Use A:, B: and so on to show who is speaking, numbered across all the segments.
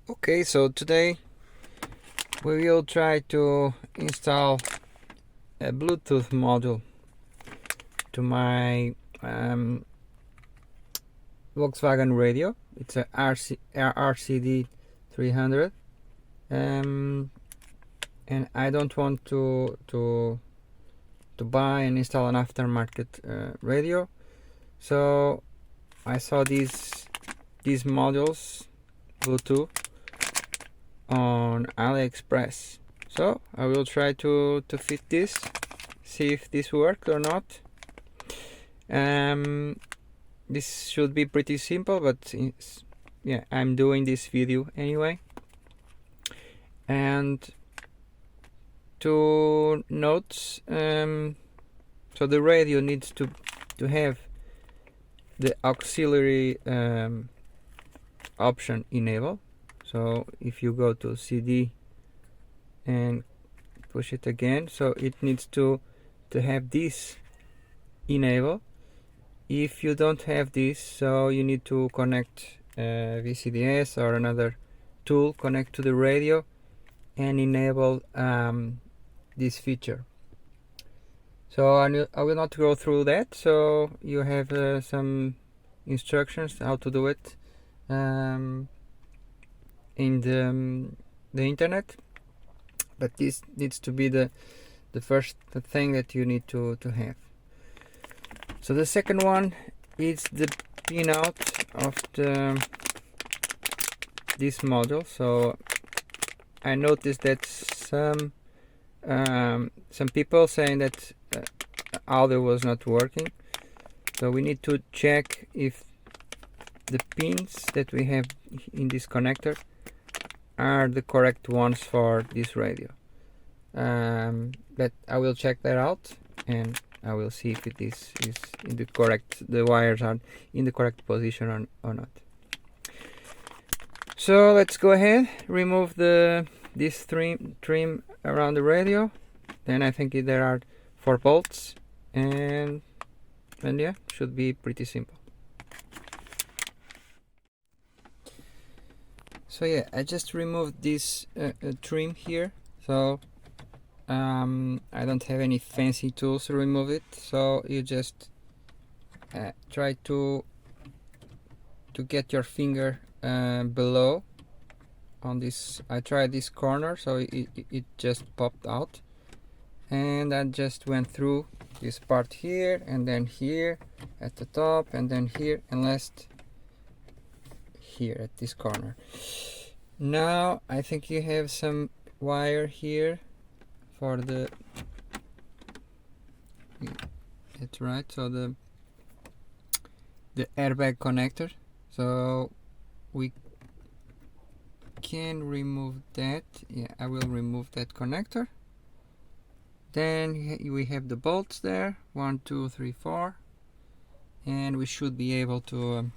A: Okay, so today we will try to install a Bluetooth module to my Volkswagen radio. It's a RCD 300, and I don't want to buy and install an aftermarket radio. So I saw these modules Bluetooth on AliExpress. So I will try to fit this, see if this works or not. This should be pretty simple, but yeah, I'm doing this video anyway. And two notes, so the radio needs to have the auxiliary option enabled. So if you go to CD and push it again, so it needs to have this enabled. If you don't have this, so you need to connect VCDS or another tool, connect to the radio and enable this feature. So I will not go through that, so you have some instructions how to do it in the internet, but this needs to be the first thing that you need to have. So the second one is the pinout of this module. So I noticed that some people saying that audio was not working, so we need to check if the pins that we have in this connector are the correct ones for this radio. But I will check that out and I will see if it is in the correct, the wires are in the correct position or not. So let's go ahead, remove this trim around the radio. Then I think there are 4 bolts, and yeah, should be pretty simple. So yeah, I just removed this trim here. So I don't have any fancy tools to remove it. So you just try to get your finger below on this. I tried this corner, so it just popped out, and I just went through this part here, and then here at the top, and then here, and last here at this corner. Now I think you have some wire here for the, that's right, so the airbag connector. So we can remove that. Yeah, I will remove that connector. Then we have the bolts there, 1 2 3 4, and we should be able to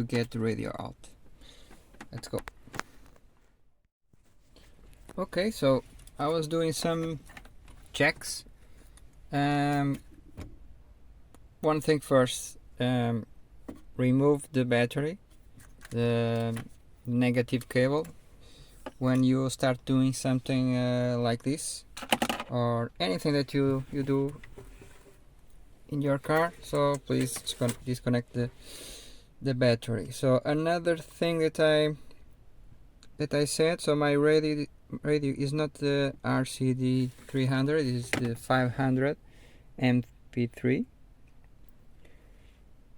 A: get the radio out. Let's go. Okay, so I was doing some checks. One thing first, remove the battery, the negative cable, when you start doing something like this, or anything that you do in your car. So please disconnect the battery. So another thing that I said, so my radio is not the RCD 300, it is the 500 MP3,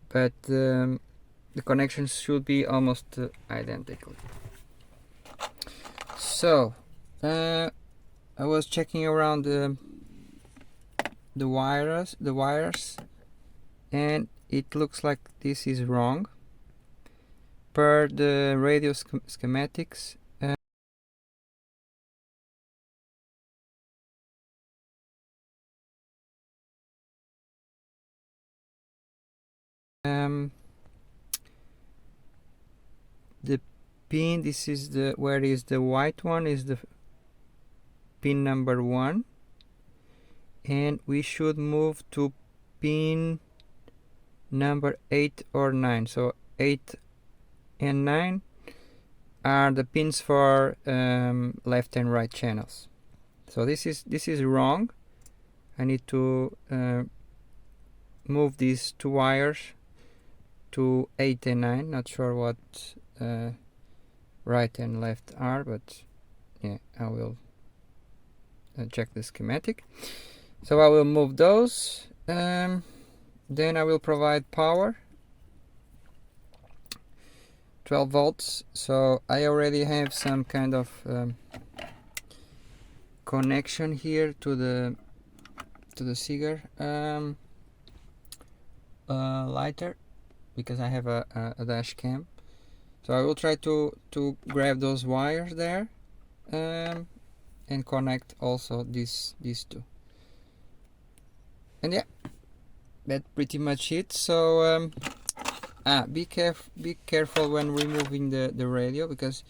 A: but the connections should be almost identical. So I was checking around the wires, and it looks like this is wrong per the radio schematics. The pin, this is the, where is the white one, is the pin number 1, and we should move to pin number 8 or 9. So 8 and 9 are the pins for left and right channels. So this is wrong. I need to move these two wires to 8 and 9. Not sure what right and left are, but yeah, I will check the schematic. So I will move those. Then I will provide power, 12 volts. So I already have some kind of connection here to the Seeger lighter, because I have a dash cam. So I will try to grab those wires there and connect also these two. And yeah, that's pretty much it. So be careful when removing the radio, because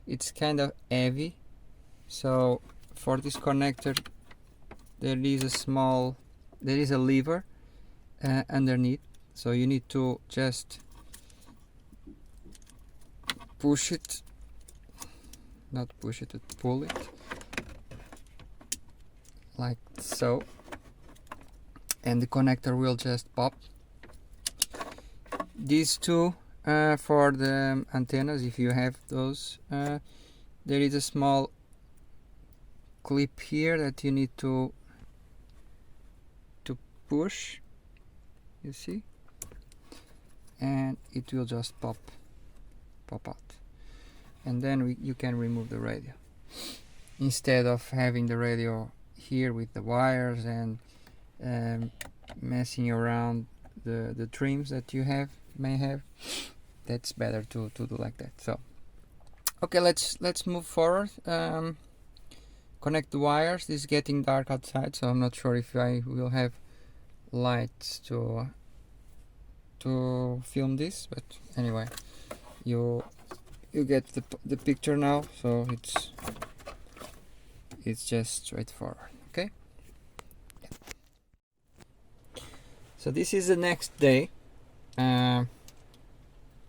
A: it's kind of heavy. So for this connector there is a lever underneath, so you need to just pull it, like so, and the connector will just pop. These two for the antennas, if you have those, there is a small clip here that you need to push, you see, and it will just pop out, and then you can remove the radio, instead of having the radio here with the wires and messing around the trims that you may have. That's better to do like that. So okay, let's move forward. Connect the wires. It's getting dark outside, so I'm not sure if I will have lights to film this, but anyway, you get the picture now. So it's just straightforward. Okay, so this is the next day. The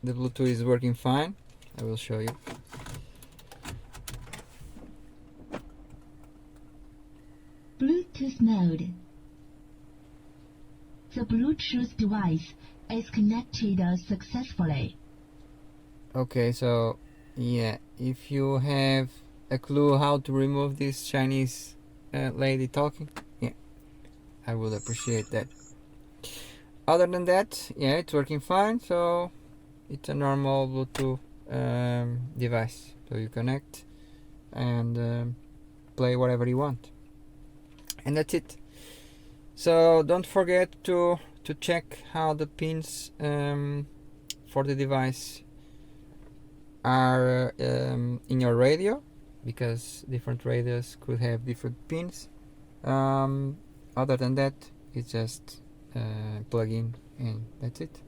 A: Bluetooth is working fine. I will show you.
B: Bluetooth mode. The Bluetooth device is connected successfully.
A: Okay, so yeah, if you have a clue how to remove this Chinese lady talking, yeah, I would appreciate that. Other than that, yeah, it's working fine. So it's a normal Bluetooth device, so you connect and play whatever you want, and that's it. So don't forget to check how the pins for the device are in your radio, because different radios could have different pins. Other than that, it's just plug in, and that's it.